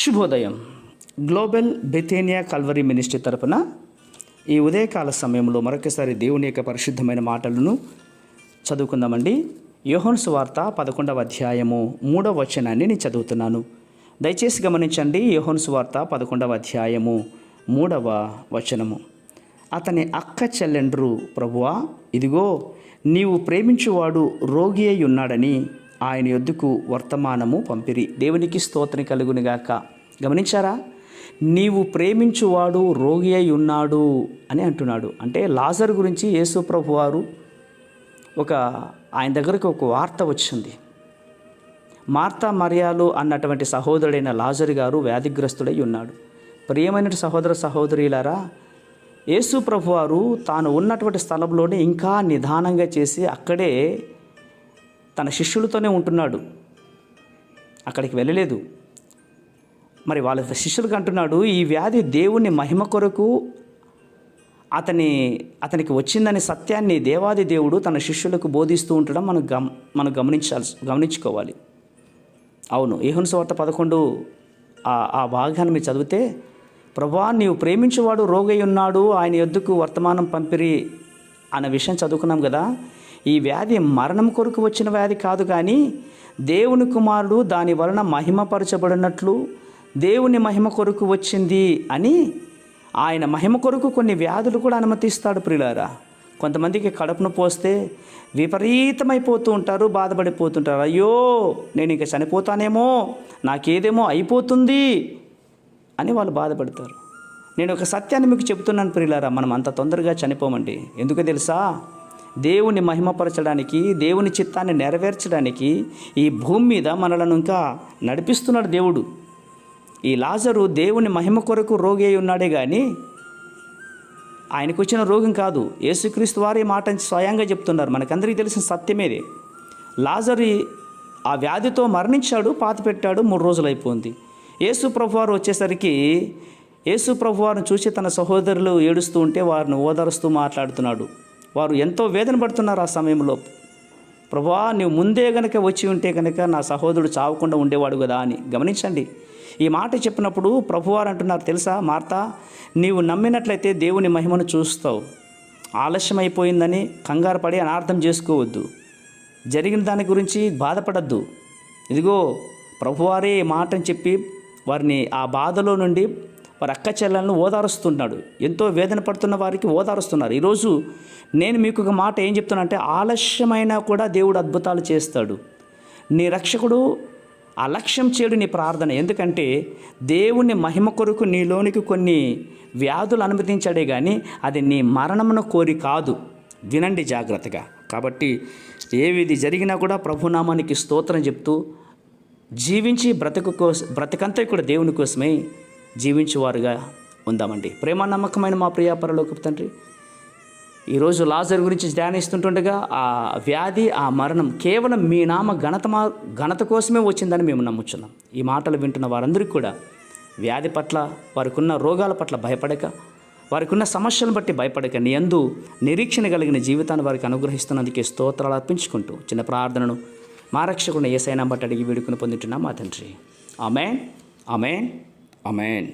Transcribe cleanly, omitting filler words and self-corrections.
శుభోదయం. Global బెథేనియా Calvary ministry తరపున ఈ ఉదయకాల సమయంలో మరొకసారి దేవుని యొక్క పరిశుద్ధమైన మాటలను చదువుకుందామండి. యోహాను సువార్త 11వ అధ్యాయము 3వ వచనాన్ని నేను చదువుతున్నాను. దయచేసి గమనించండి. యోహాను సువార్త 11వ అధ్యాయము 3వ వచనము. అతని అక్క చెల్లెండ్రు, ప్రభువా, ఇదిగో నీవు ప్రేమించువాడు రోగి అయి ఉన్నాడని ఆయన యొద్దకు వర్తమానము పంపిరి. దేవునికి స్తోత్రం కలుగునుగాక. గమనించారా? నీవు ప్రేమించువాడు రోగి అయి ఉన్నాడు అని అంటున్నాడు. అంటే లాజరు గురించి యేసు ప్రభు వారు ఆయన దగ్గరకు ఒక వార్త వచ్చింది. మార్తా మరియాలు అన్నటువంటి సహోదరుడైన లాజరు గారు వ్యాధిగ్రస్తుడై ఉన్నాడు. ప్రియమైన సహోదర సహోదరులారా, యేసు ప్రభు వారు తాను ఉన్నటువంటి స్థలంలోనే ఇంకా నిదానంగా చేసి అక్కడే తన శిష్యులతోనే ఉంటున్నాడు. అక్కడికి వెళ్ళలేదు. మరి వాళ్ళ శిష్యులకు అంటున్నాడు, ఈ వ్యాధి దేవుని మహిమ కొరకు అతనికి వచ్చిందనే సత్యాన్ని దేవాది దేవుడు తన శిష్యులకు బోధిస్తూ ఉండడం మనం గమనించుకోవాలి. అవును, యోహాను సువార్త 11 ఆ భాగాన్ని మీరు చదివితే, ప్రభువా నీవు ప్రేమించువాడు రోగి ఉన్నాడు, ఆయన యొద్దకు వర్తమానం పంపిరి అన్న విషయం చదువుకున్నాం కదా. ఈ వ్యాధి మరణం కొరకు వచ్చిన వ్యాధి కాదు, కానీ దేవుని కుమారుడు దాని వలన మహిమపరచబడినట్లు దేవుని మహిమ కొరకు వచ్చింది అని ఆయన మహిమ కొరకు కొన్ని వ్యాధులు కూడా అనుమతిస్తాడు. ప్రియులారా, కొంతమందికి కడుపును పోస్తే విపరీతమైపోతూ ఉంటారు, బాధపడిపోతుంటారు. అయ్యో నేను ఇంకా చనిపోతానేమో, నాకేదేమో అయిపోతుంది అని వాళ్ళు బాధపడతారు. నేను ఒక సత్యాన్ని మీకు చెబుతున్నాను ప్రియులారా, మనం అంత తొందరగా చనిపోమండి. ఎందుకు తెలుసా? దేవుని మహిమపరచడానికి, దేవుని చిత్తాన్ని నెరవేర్చడానికి ఈ భూమి మీద మనలను ఇంకా నడిపిస్తున్నాడు దేవుడు. ఈ లాజరు దేవుని మహిమ కొరకు రోగి అయి ఉన్నాడే కానీ ఆయనకు వచ్చిన రోగం కాదు. యేసుక్రీస్తు వారి మాట స్వయంగా చెప్తున్నారు. మనకందరికీ తెలిసిన సత్యమేదే. లాజరు ఆ వ్యాధితో మరణించాడు, పాతిపెట్టాడు, 3 రోజులు అయిపోయింది. యేసు ప్రభువారు వచ్చేసరికి యేసు ప్రభువారిని చూసి తన సహోదరులు ఏడుస్తూ ఉంటే వారిని ఓదారుస్తూ మాట్లాడుతున్నాడు. వారు ఎంతో వేదన పడుతున్నారు ఆ సమయంలో. ప్రభువా నీవు ముందే గనక వచ్చి ఉంటే కనుక నా సహోదరుడు చావకుండా ఉండేవాడు కదా అని. గమనించండి, ఈ మాట చెప్పినప్పుడు ప్రభువారు అంటున్నారు తెలుసా, మార్తా, నీవు నమ్మినట్లయితే దేవుని మహిమను చూస్తావు. ఆలస్యం అయిపోయిందని కంగారు పడి అనార్థం చేసుకోవద్దు. జరిగిన దాని గురించి బాధపడద్దు. ఇదిగో ప్రభువారే మాటని చెప్పి వారిని ఆ బాధలో నుండి వారి అక్క చెల్లెలను ఓదారుస్తున్నాడు. ఎంతో వేదన పడుతున్న వారికి ఓదారుస్తున్నారు. ఈరోజు నేను మీకు ఒక మాట ఏం చెప్తున్నా అంటే, ఆలస్యమైనా కూడా దేవుడు అద్భుతాలు చేస్తాడు. నీ రక్షకుడు అలక్ష్యం చేయడు నీ ప్రార్థన. ఎందుకంటే దేవుని మహిమ కొరకు నీలోనికి కొన్ని వ్యాధులు అనుమతించాడే కానీ అది నీ మరణమును కోరి కాదు. వినండి జాగ్రత్తగా. కాబట్టి ఏది జరిగినా కూడా ప్రభునామానికి స్తోత్రం చెప్తూ జీవించి బ్రతకంతా కూడా దేవుని కోసమే జీవించేవారుగా ఉందామండి. ప్రేమ నమ్మకమైన మా ప్రియ పరలోకపు తండ్రి, ఈరోజు లాజరు గురించి ధ్యానిస్తుంటుండగా ఆ వ్యాధి, ఆ మరణం కేవలం మీ నామ ఘనత కోసమే వచ్చిందని మేము నమ్ముచున్నాం. ఈ మాటలు వింటున్న వారందరికీ కూడా వ్యాధి పట్ల, వారికి ఉన్న రోగాల పట్ల భయపడక, వారికి ఉన్న సమస్యలను బట్టి భయపడక, నీ యందు నిరీక్షణ కలిగిన జీవితాన్ని వారికి అనుగ్రహిస్తున్నందుకే స్తోత్రాలు అర్పించుకుంటూ చిన్న ప్రార్థనను మా రక్షకుని యేసయ్య నామమున బట్టి అడిగి వేడుకొని పొందుతున్నాం మా తండ్రి. ఆమేన్, ఆమేన్, ఆమేన్.